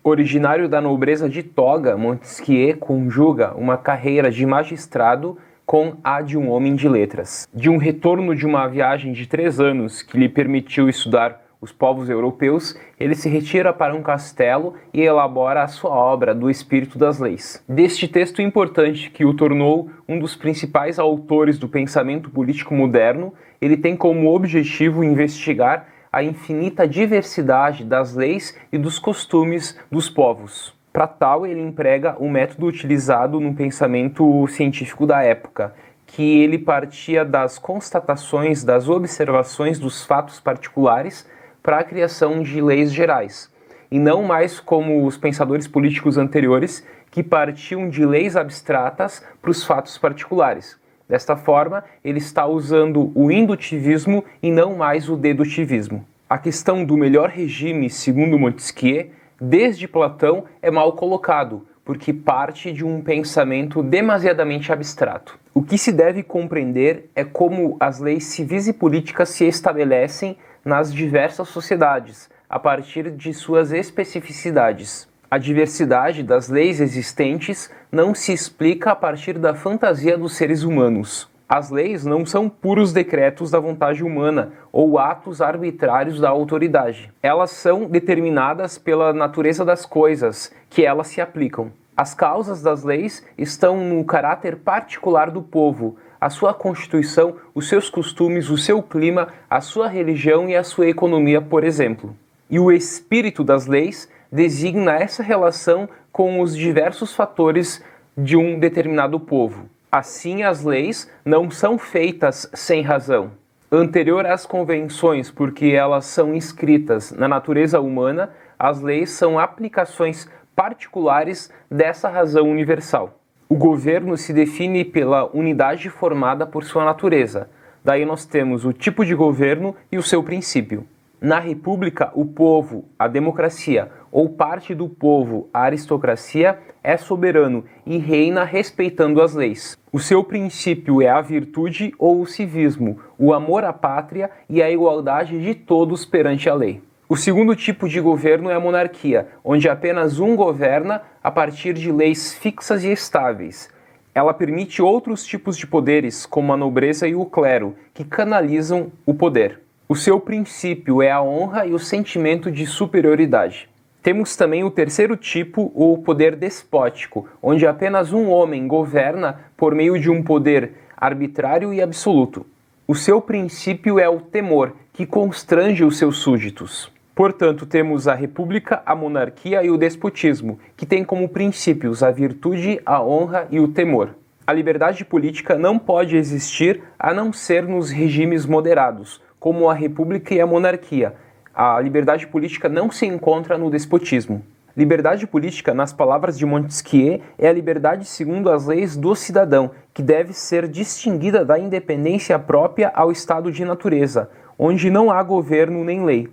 Originário da nobreza de toga, Montesquieu conjuga uma carreira de magistrado com a de um homem de letras. De um retorno de uma viagem de 3 anos que lhe permitiu estudar os povos europeus, ele se retira para um castelo e elabora a sua obra do Espírito das Leis. Deste texto importante que o tornou um dos principais autores do pensamento político moderno, ele tem como objetivo investigar a infinita diversidade das leis e dos costumes dos povos. Para tal, ele emprega o método utilizado no pensamento científico da época, que ele partia das constatações, das observações dos fatos particulares para a criação de leis gerais, e não mais como os pensadores políticos anteriores, que partiam de leis abstratas para os fatos particulares. Desta forma, ele está usando o indutivismo e não mais o dedutivismo. A questão do melhor regime, segundo Montesquieu, desde Platão é mal colocado, porque parte de um pensamento demasiadamente abstrato. O que se deve compreender é como as leis civis e políticas se estabelecem nas diversas sociedades, a partir de suas especificidades. A diversidade das leis existentes não se explica a partir da fantasia dos seres humanos. As leis não são puros decretos da vontade humana ou atos arbitrários da autoridade. Elas são determinadas pela natureza das coisas que elas se aplicam. As causas das leis estão no caráter particular do povo, a sua constituição, os seus costumes, o seu clima, a sua religião e a sua economia, por exemplo. E o espírito das leis designa essa relação com os diversos fatores de um determinado povo. Assim, as leis não são feitas sem razão. Anterior às convenções, porque elas são inscritas na natureza humana, as leis são aplicações particulares dessa razão universal. O governo se define pela unidade formada por sua natureza. Daí nós temos o tipo de governo e o seu princípio. Na república, o povo, a democracia, ou parte do povo, a aristocracia, é soberano e reina respeitando as leis. O seu princípio é a virtude ou o civismo, o amor à pátria e a igualdade de todos perante a lei. O segundo tipo de governo é a monarquia, onde apenas um governa a partir de leis fixas e estáveis. Ela permite outros tipos de poderes, como a nobreza e o clero, que canalizam o poder. O seu princípio é a honra e o sentimento de superioridade. Temos também o terceiro tipo, o poder despótico, onde apenas um homem governa por meio de um poder arbitrário e absoluto. O seu princípio é o temor, que constrange os seus súditos. Portanto, temos a república, a monarquia e o despotismo, que têm como princípios a virtude, a honra e o temor. A liberdade política não pode existir a não ser nos regimes moderados, como a república e a monarquia. A liberdade política não se encontra no despotismo. Liberdade política, nas palavras de Montesquieu, é a liberdade segundo as leis do cidadão, que deve ser distinguida da independência própria ao estado de natureza, onde não há governo nem lei.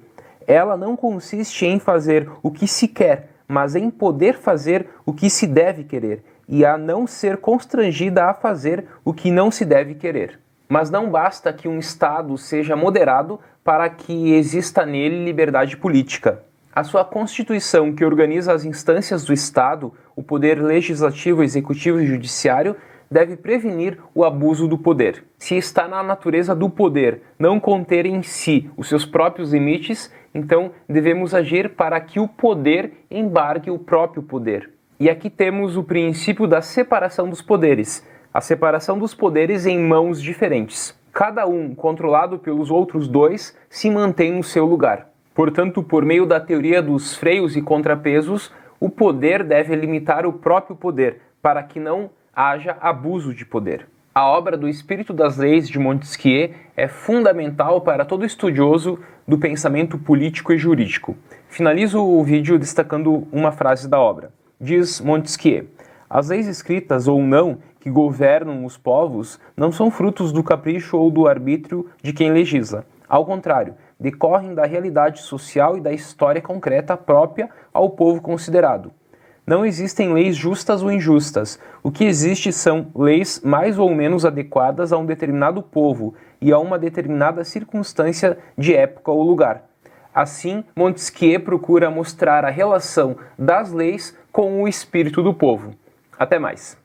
Ela não consiste em fazer o que se quer, mas em poder fazer o que se deve querer, e a não ser constrangida a fazer o que não se deve querer. Mas não basta que um Estado seja moderado para que exista nele liberdade política. A sua Constituição, que organiza as instâncias do Estado, o poder legislativo, executivo e judiciário, deve prevenir o abuso do poder. Se está na natureza do poder não conter em si os seus próprios limites, então devemos agir para que o poder embargue o próprio poder. E aqui temos o princípio da separação dos poderes. A separação dos poderes em mãos diferentes. Cada um, controlado pelos outros dois, se mantém no seu lugar. Portanto, por meio da teoria dos freios e contrapesos, o poder deve limitar o próprio poder, para que não haja abuso de poder. A obra do Espírito das Leis de Montesquieu é fundamental para todo estudioso do pensamento político e jurídico. Finalizo o vídeo destacando uma frase da obra. Diz Montesquieu: as leis escritas ou não que governam os povos não são frutos do capricho ou do arbítrio de quem legisla. Ao contrário, decorrem da realidade social e da história concreta própria ao povo considerado. Não existem leis justas ou injustas. O que existe são leis mais ou menos adequadas a um determinado povo e a uma determinada circunstância de época ou lugar. Assim, Montesquieu procura mostrar a relação das leis com o espírito do povo. Até mais!